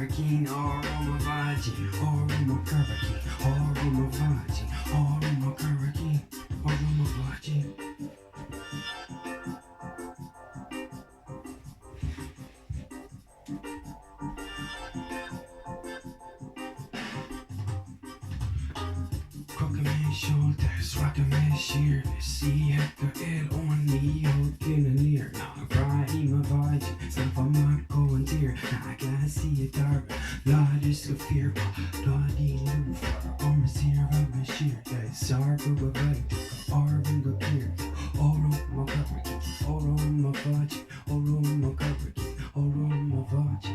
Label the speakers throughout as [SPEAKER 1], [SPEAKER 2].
[SPEAKER 1] Karvakin, Aroma Vajin, Aroma Karvakin, Aroma Vajin, Aroma Karvakin, Aroma Vajin. Kroka med shoulders, rocka med shearless. See Hector el on me, holding near. Now Ibrahim Avaji, snap on my going dear. Now I can see it dark, Lord is a fear. Lordy Lufa, arms here of a shear. Sarbu of right, Arvinga gear. Oro my coverage, Oro my Vaji, Oro my coverage, Oro my Vaji.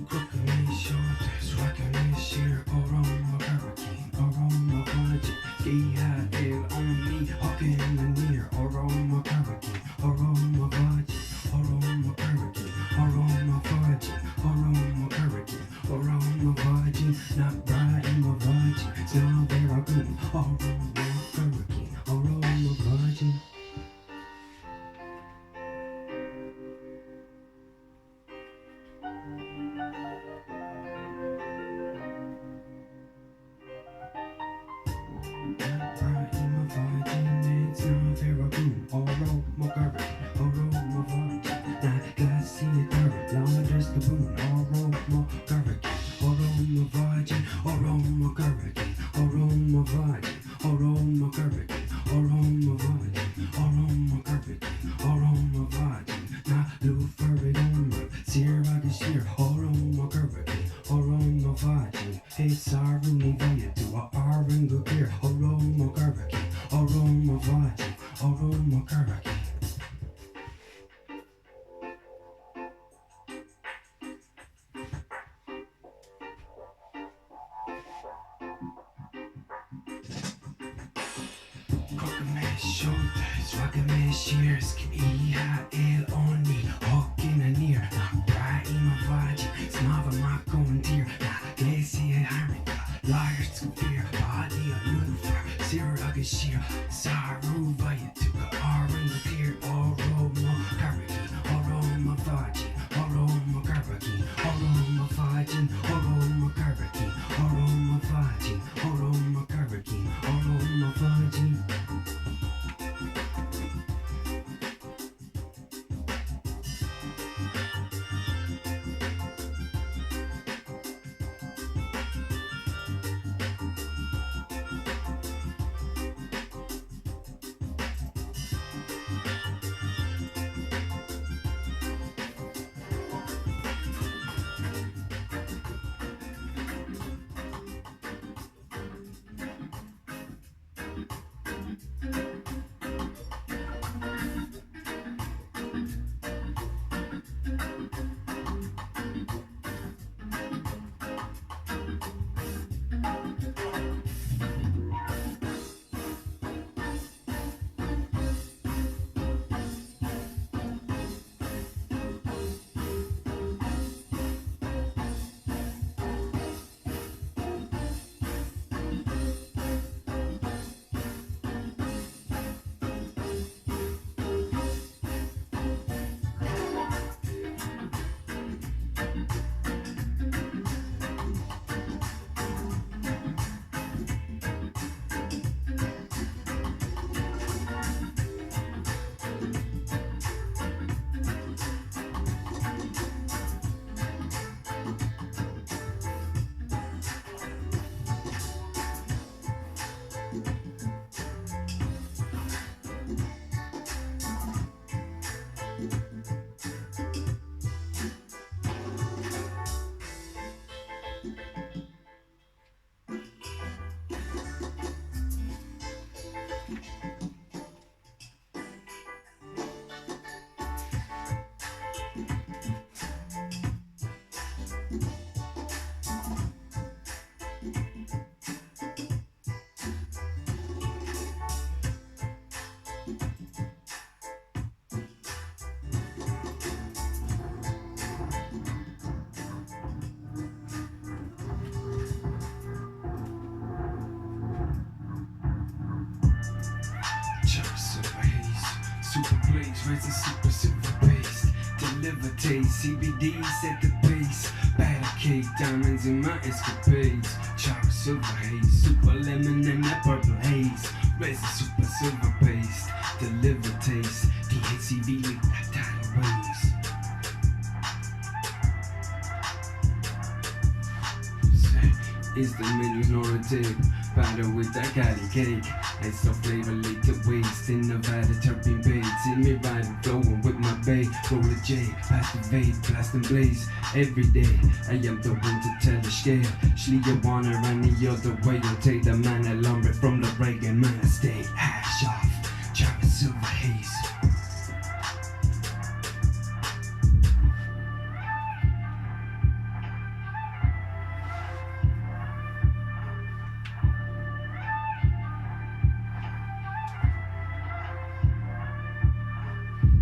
[SPEAKER 1] Crooked me shoulders, rocking me sheer, aroma hurricane, aroma budget, DIL on me, hawking in the near, aroma hurricane, aroma budget, aroma hurricane, aroma budget, aroma hurricane, aroma budget, not riding my budget, still there I go, aroma hurricane, aroma budget. It's our room, via to our ringo gear, aroma garbage, aroma vajin, aroma garbage. Crocking my shoulders, rocking my shears, EIL on me, hawking a near, riding my vajin, smava my going dear, glacier hiring, liars to fear, body of Lufa, Sirag sheer, Saru via to aroma gear, aroma garbage, aroma vajin, aroma garbage, aroma vajin, aroma garbage, aroma vajin, aroma garbage, aroma vajin. resin super silver paste. Deliver taste, CBD set the pace. Batter cake, diamonds in my escapades. Chocolate silver haze, super lemon and that purple haze. Resin super silver paste. Deliver taste, THCV lick that tidal waves. It's the menus on the table, batter with that Cali cake. Extra flavor leak to waste in Nevada terpene bait. See me riding, flowing with my babe. Roll a J, pass the vape, blast and blaze. Every day, I am the one to tell the scale. Schlier wanna run the other way. I'll take the man I lumber from the Reagan man. I stay ash off, chocolate silver haze.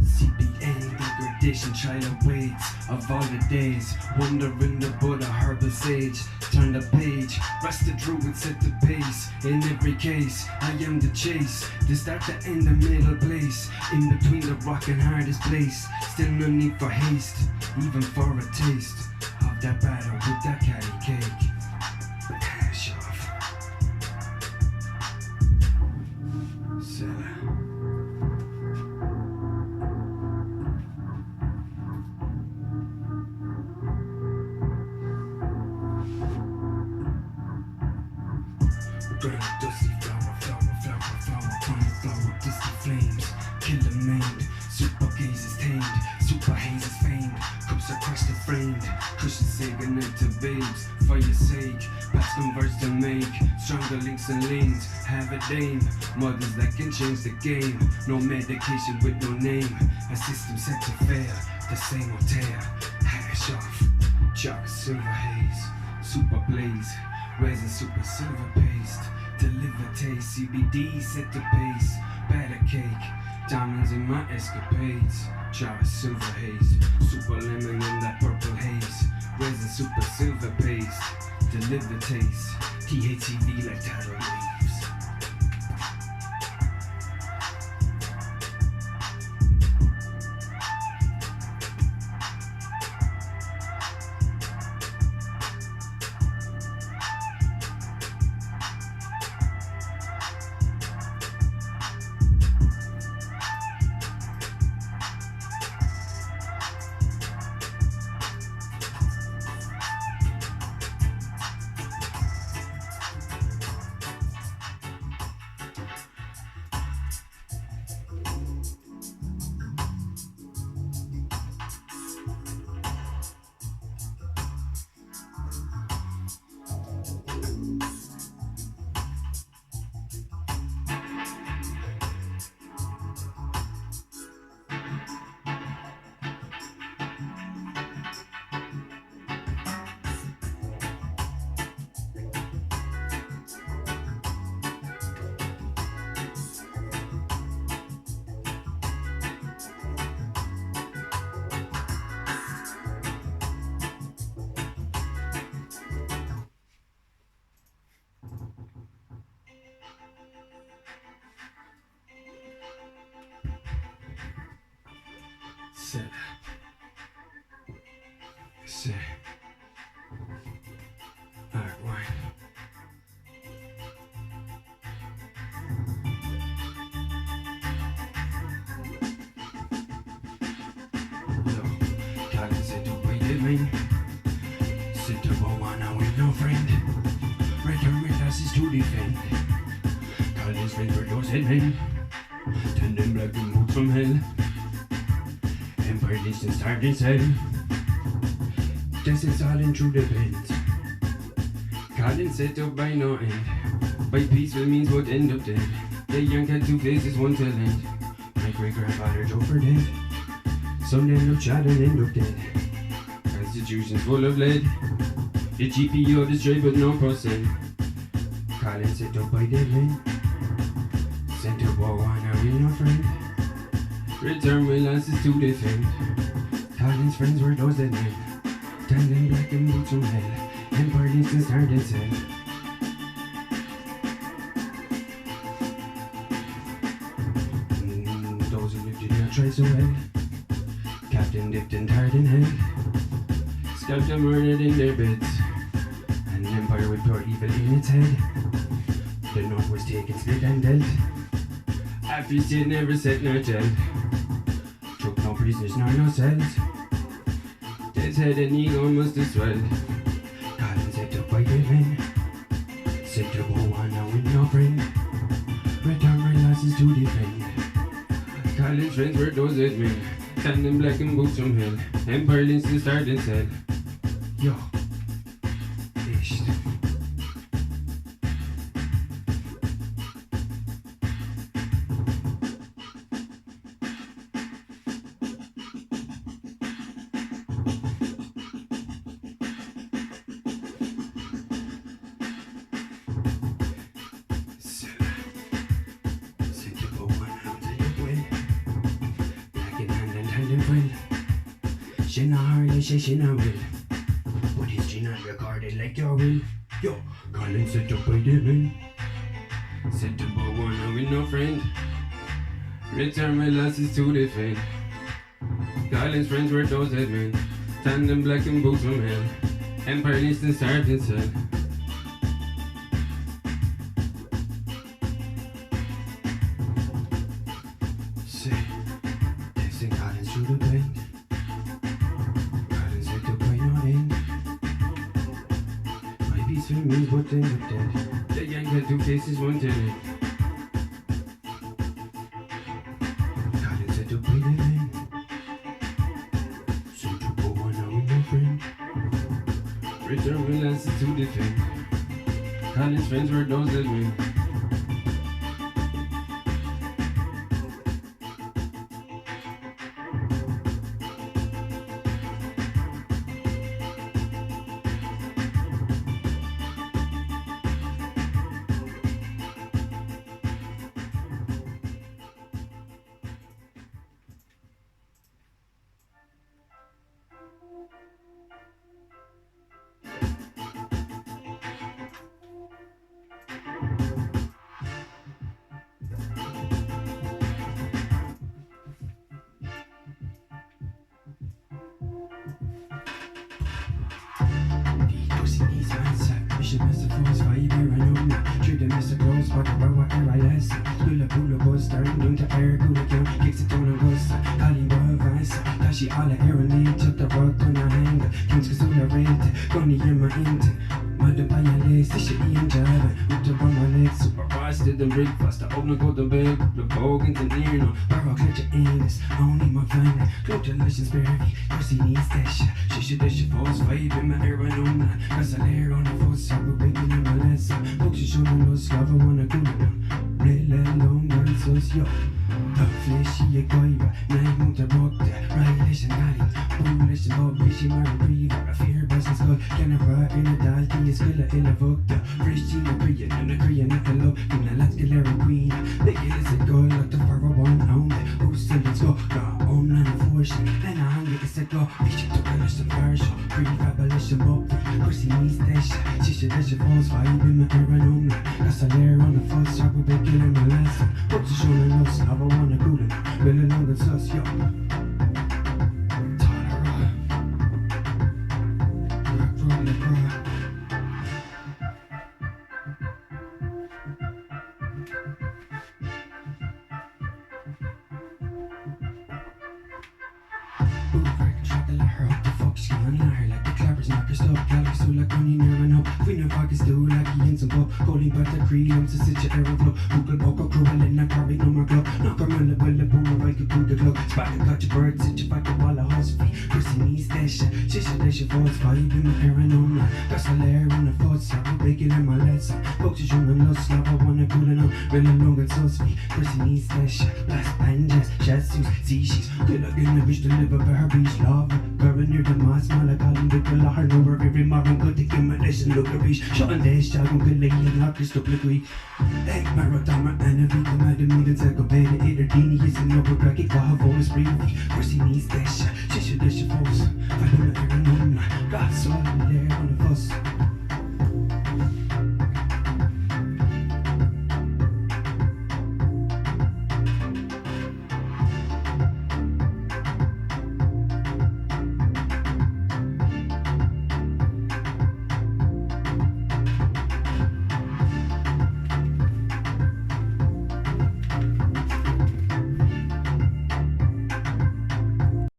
[SPEAKER 1] CBN degradation, trial waits of all the days. Wondering about a herbal sage. Turn the page, rest the druid, set the pace. In every case, I am the chase. The start, the end, the middle place. In between the rock and hardest place. Still no need for haste, even for a taste of that batter with that Cali cake. Hash off. Seller. Burn dusty flower, burning flower, dusty flames, killer maimed, super gaze is tamed, super haze is famed, cups are crushed and framed, cushions sagging into babes, for your sake, past converts to make, stronger links and lanes, have a dame, mothers that can change the game, no medication with no name, a system set to fail, the same old tear, hash off, chocolate silver haze, super blaze, resin super silver paste. Deliver taste, CBD set the pace. Batter cake, diamonds in my escapades. Chocolate silver haze, super lemon in that purple haze. Resin super silver paste. Deliver taste, THCV like tidal waves. Sit. Alright, wine. Yo, Colin said to wait a minute. Sit to one with no friend. Return with us is to defend. Colin's friends were those headmen. Tending black and boots from hell. Empire distance starved in cell. Just as all in true depends. Colin said to by no end. By peaceful means would end up dead. The young had two faces, one till end. My great grandfather drove for dead. Some end up shot and end up dead. Constitution's full of lead. The GPO destroyed but no percent. Colin said to by dead men. Sent to war one are we no friend. Return with lances to defend. Colin's friends were those that men. Standing black and boots from hell. And parties can start and sell. Those who lived in tried so well. Captain dipped and tired in hell. Scalped and murdered in their beds. An empire with pure evil in its head. The north was taken, split and dealt. After he never set nor jail. Took no prisoners nor no cells. Death's head and ego must have swelled. Colin set up by the men. Said to go on now with no friend. Return my losses to defend. Colin's friends were those that men. Standing black and boots from hell. Empire links to start and said, yo, ish. She not hardly say she not will. But history not recorded like your will. Yo, Colin set up by the men. Set up by one and with no friend. Return my losses to defend. Colin's friends were those that men. Standing black and boots from hell. Empire instant start and sell. Say, texting Colin's through the bend. Means what they looked at. The gang had two faces, one tenant. Colin said to play the man. So to go on now with no friend. Return my lances to defend. Colin's friends were those that win. Treat them as a close, but the power RIS. Pull a bus, starting down to air, cool again. Kicks it down and goes. Calling the vice. Tashi alla air and need. Chop the rock on a hand. Kings Kasula rate. Gonna hear my hint. Mother by your legs, this shit in Java. With the run my legs, super fast, did the breakfast. I open go to bed, the vogue into near no. Barrow catch your anus. I don't need my family. Cloak delicious berry. Pussy needs that shit. She falls vibe in my air, I know not. Cause I layer on the force, I will bake in my last. Books you show me no slave, I wanna go down. Red long girl, so yo. The fleshy a guiva, night move the rock there. Right, and foolish and Bob, she married breather. A fear business go, can I ride in a dial, can you skill in a book? The fresh in a Korean, and a Korean, not a low, in a Latin Larry Queen. The kill is a girl, like the power one ounce. Who's still let's go? The homeland of fortune, and I hung it, it's a go. Bitch, to punish the version, pre-abolition, Bob. Pussy needs that shit. She should let your falls fight in my era, no man. Cause I layer on the false chop, we'll be killing my last one. What's the show, no slave, I wanna go to really long as us, yo. Calling back the cream to sit your air flow. Google Boko cruel and I carry no more glove. Knock a roll well the boom right to the glove. Spot got your bird, sit your back wall of house feet. Pussy needs that shit. She should let your voice vibe in my air and on my. That's a layer on the floor, so I'm breaking in my legs. Folks is young and no slap, I wanna cool it on. Really long and so sweet. Pussy needs that shit. Blast bandages, chassis, species. Good luck in the bitch to live up her beach. Love, burning near the mass, smell like Colin with the lahar. No worry, every marvin good to give my lesson. Look at reach. Shot and dash, child, good lady. Not just up like we Egg Maratama and a week of Madam Megan Zeko Baby Eater Dini is an over cracky Kahavo is breathing Pussy needs that shit She should let your folks Fight on the air and on God saw there on the bus